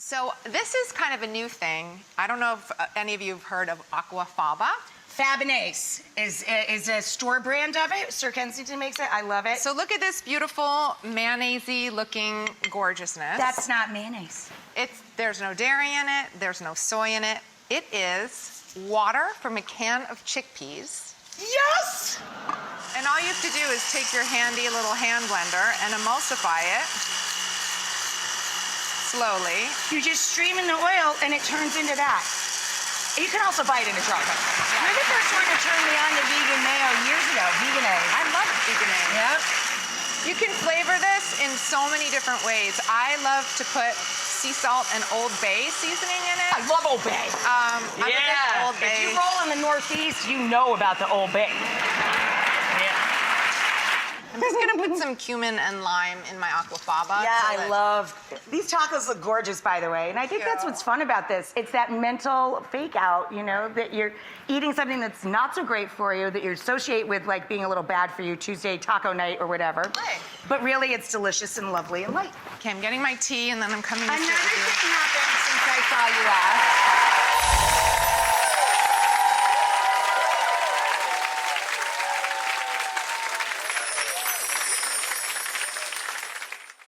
So this is kind of a new thing. I don't know if any of you have heard of Aquafaba. Fabinace is a store brand of it. Sir Kensington makes it. I love it. So look at this beautiful mayonnaise-y looking gorgeousness. That's not mayonnaise. There's no dairy in it. There's no soy in it. It is water from a can of chickpeas. Yes! And all you have to do is take your handy little hand blender and emulsify it slowly. You just stream in the oil and it turns into that. You can also buy it in a jar. You're the first one to turn me on to vegan mayo years ago. Vegan-aise. I love vegan-aise. Yep. You can flavor this in so many different ways. I love to put sea salt and Old Bay seasoning in it. I love Old Bay. I'm a big Old Bay. If you roll in the Northeast, you know about the Old Bay. I'm just gonna put some cumin and lime in my aquafaba. Yeah, I love, these tacos look gorgeous, by the way. And I think that's what's fun about this. It's that mental fake out, you know, that you're eating something that's not so great for you, that you associate with like being a little bad for you, Tuesday taco night or whatever. Right. But really it's delicious and lovely and light. Okay, I'm getting my tea and then I'm coming to sit Another with you. thing happened since I saw you last.